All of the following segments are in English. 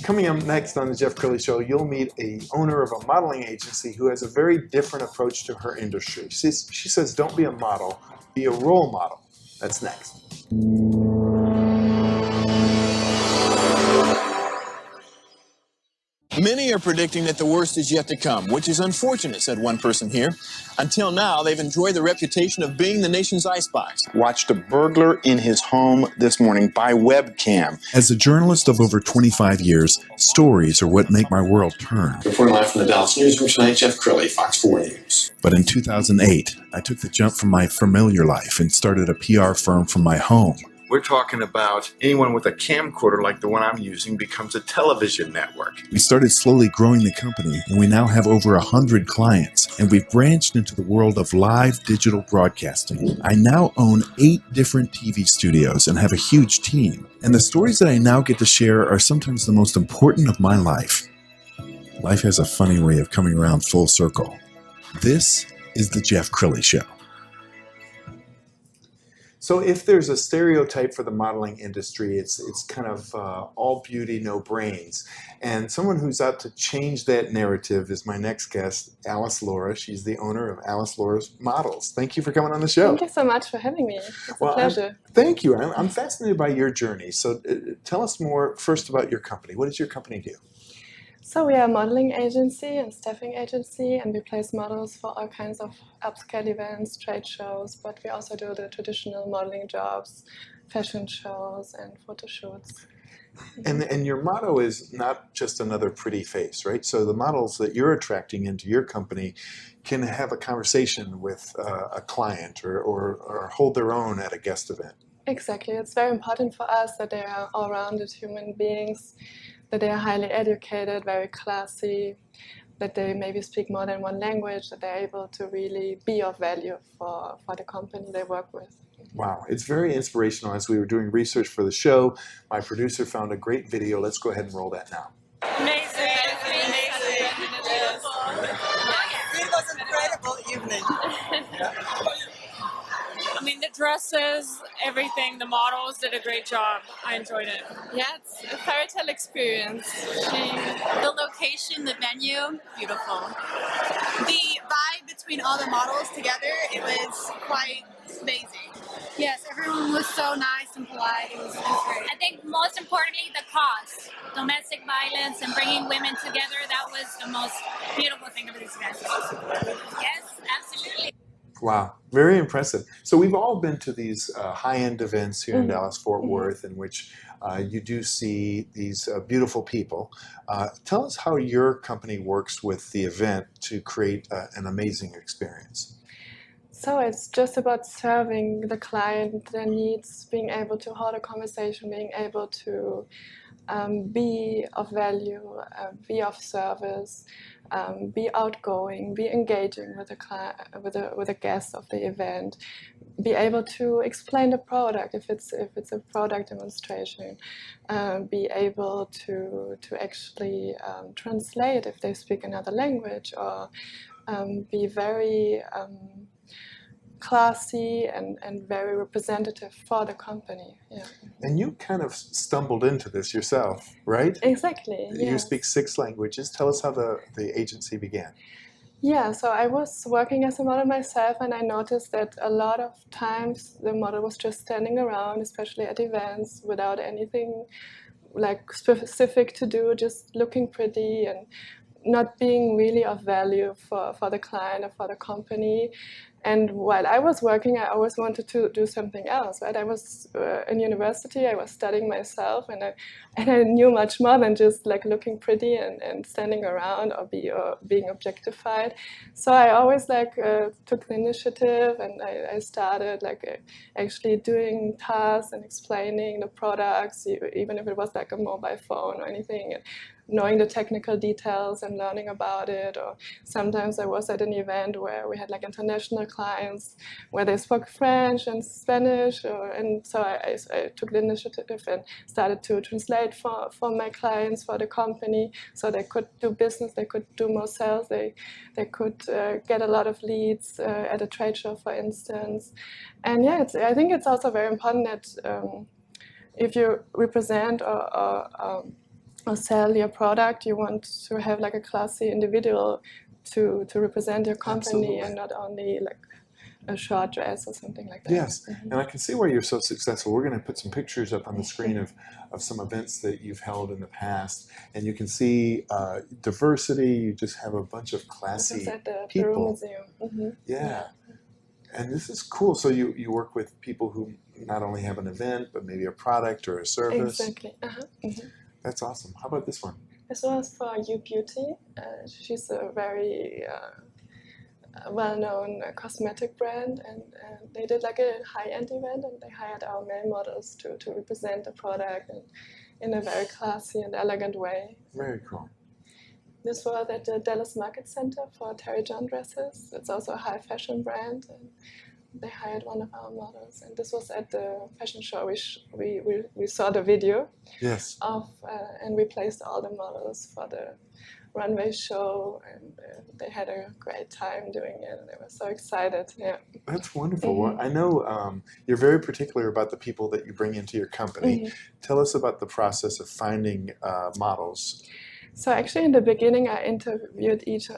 Coming up next on the Jeff Crilley Show, you'll meet a owner of a modeling agency who has a very different approach to her industry. She says, don't be a model, be a role model. That's next. Many are predicting that the worst is yet to come, which is unfortunate, said one person here. Until now, they've enjoyed the reputation of being the nation's icebox. Watched a burglar in his home this morning by webcam. As a journalist of over 25 years, stories are what make my world turn. Reporting live from the Dallas newsroom tonight, Jeff Crilley, Fox 4 News. But in 2008, I took the jump from my familiar life and started a PR firm from my home. We're talking about anyone with a camcorder like the one I'm using becomes a television network. We started slowly growing the company, and we now have over 100 clients, and we've branched into the world of live digital broadcasting. I now own 8 different TV studios and have a huge team. And the stories that I now get to share are sometimes the most important of my life. Life has a funny way of coming around full circle. This is the Jeff Crilley Show. So if there's a stereotype for the modeling industry, it's kind of all beauty, no brains. And someone who's out to change that narrative is my next guest, Alice Laura. She's the owner of Alice Laura's Models. Thank you for coming on the show. Thank you so much for having me. It's a pleasure. Thank you. I'm fascinated by your journey. So tell us more first about your company. What does your company do? So we are a modeling agency and staffing agency, and we place models for all kinds of upscale events, trade shows, but we also do the traditional modeling jobs, fashion shows, and photo shoots. And your motto is not just another pretty face, right? So the models that you're attracting into your company can have a conversation with a client or hold their own at a guest event. Exactly. It's very important for us that they are all-rounded human beings, that they are highly educated, very classy, that they maybe speak more than one language, that they're able to really be of value for the company they work with. Wow, it's very inspirational. As we were doing research for the show, my producer found a great video. Let's go ahead and roll that now. Amazing. It was an incredible evening. I mean, the dresses, everything, the models did a great job. I enjoyed it. Yeah, it's a fairy tale experience. The location, the venue, beautiful. The vibe between all the models together, it was quite amazing. Yes, everyone was so nice and polite. It was great. I think most importantly, the cause. Domestic violence and bringing women together, that was the most beautiful thing of this event. Yes, absolutely. Wow, very impressive. So we've all been to these high-end events here in Dallas-Fort Worth in which you do see these beautiful people. Tell us how your company works with the event to create an amazing experience. So it's just about serving the client, their needs, being able to hold a conversation, being able to be of value, be of service, be outgoing, be engaging with the client, with the guest of the event, be able to explain the product if it's a product demonstration, be able to actually translate if they speak another language, or be very classy and very representative for the company. Yeah. And you kind of stumbled into this yourself, right? Exactly. You yes. speak 6 languages. Tell us how the agency began. Yeah, so I was working as a model myself, and I noticed that a lot of times the model was just standing around, especially at events, without anything like specific to do, just looking pretty and not being really of value for the client or for the company. And while I was working, I always wanted to do something else, right? I was in university, I was studying myself, and I knew much more than just like looking pretty and standing around or being objectified. So I always took the initiative, and I started actually doing tasks and explaining the products, even if it was like a mobile phone or anything. knowing the technical details and learning about it. Or sometimes I was at an event where we had like international clients where they spoke French and Spanish, and so I took the initiative and started to translate for my clients, for the company, so they could do business, they could do more sales, they could get a lot of leads at a trade show, for instance. And yeah, I think it's also very important that if you represent or sell your product, you want to have like a classy individual to represent your company. Absolutely. And not only like a short dress or something like that. Yes, and I can see why you're so successful. We're going to put some pictures up on the screen of some events that you've held in the past, and you can see diversity. You just have a bunch of classy at the people. Peru Museum. Yeah, and this is cool. So you work with people who not only have an event, but maybe a product or a service. Exactly. That's awesome. How about this one? This was for You Beauty. She's a very well-known cosmetic brand, and they did like a high-end event, and they hired our male models to represent the product in a very classy and elegant way. Very cool. This was at the Dallas Market Center for Terry John dresses. It's also a high fashion brand, and they hired one of our models. And this was at the fashion show. We saw the video. Yes. And we placed all the models for the runway show, and they had a great time doing it, and they were so excited. Yeah, that's wonderful. Well, I know you're very particular about the people that you bring into your company. Tell us about the process of finding models. So actually in the beginning I interviewed each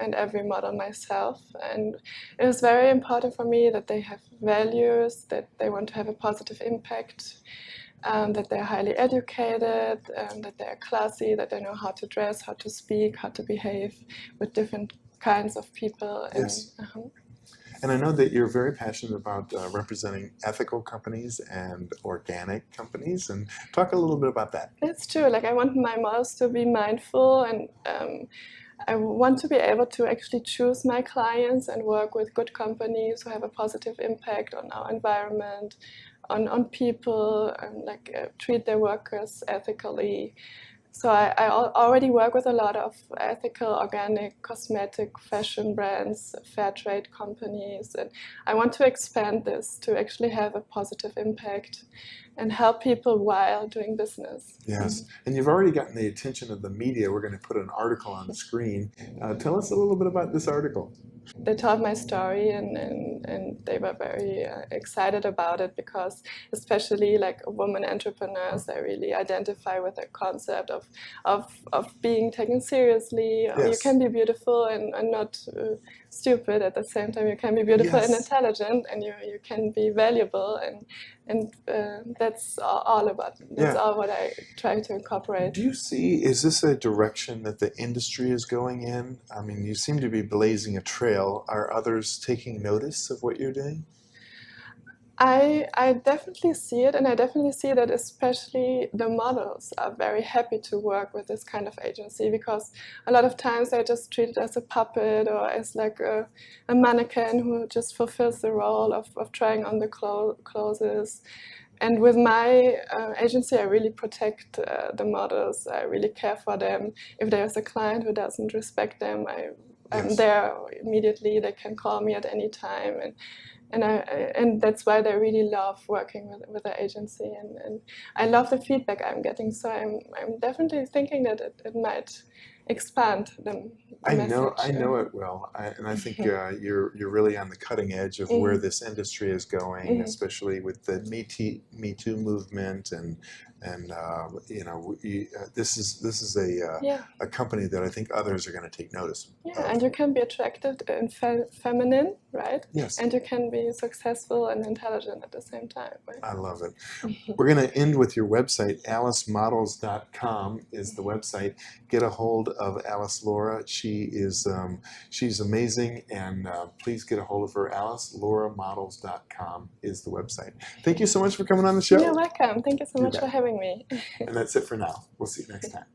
and every model myself, and it was very important for me that they have values, that they want to have a positive impact, that they're highly educated, that they're classy, that they know how to dress, how to speak, how to behave with different kinds of people. Yes. And I know that you're very passionate about representing ethical companies and organic companies, and talk a little bit about that. It's true. Like, I want my models to be mindful, and I want to be able to actually choose my clients and work with good companies who have a positive impact on our environment, on people, and treat their workers ethically. So I already work with a lot of ethical, organic, cosmetic, fashion brands, fair trade companies, and I want to expand this to actually have a positive impact and help people while doing business. Yes, and you've already gotten the attention of the media. We're going to put an article on the screen. Tell us a little bit about this article. They told my story, and they were very excited about it, because especially like women entrepreneurs, they really identify with the concept of being taken seriously. Yes. You can be beautiful and not stupid at the same time. You can be beautiful and intelligent, and you can be valuable, and that's all about. That's all what I try to incorporate. Do you see, is this a direction that the industry is going in? I mean, you seem to be blazing a trail. Are others taking notice of what you're doing? I definitely see it, and I definitely see that especially the models are very happy to work with this kind of agency, because a lot of times they're just treated as a puppet or as like a mannequin who just fulfills the role of trying on the clothes. And with my agency, I really protect the models. I really care for them. If there's a client who doesn't respect them, I'm there immediately. They can call me at any time, and that's why they really love working with the agency, and I love the feedback I'm getting. So I'm definitely thinking that it might expand the message. I know it will, and I think you're really on the cutting edge of where this industry is going, especially with the Me Too movement, and you know, this is a company that I think others are going to take notice. Yeah, and you can be attracted and feminine, right? Yes. And you can be successful and intelligent at the same time. Right? I love it. We're going to end with your website. AliceModels.com is the website. Get a hold of Alice Laura. She's amazing, and please get a hold of her. AliceLauraModels.com is the website. Thank you so much for coming on the show. You're welcome. Thank you so much for having me. And that's it for now. We'll see you next time.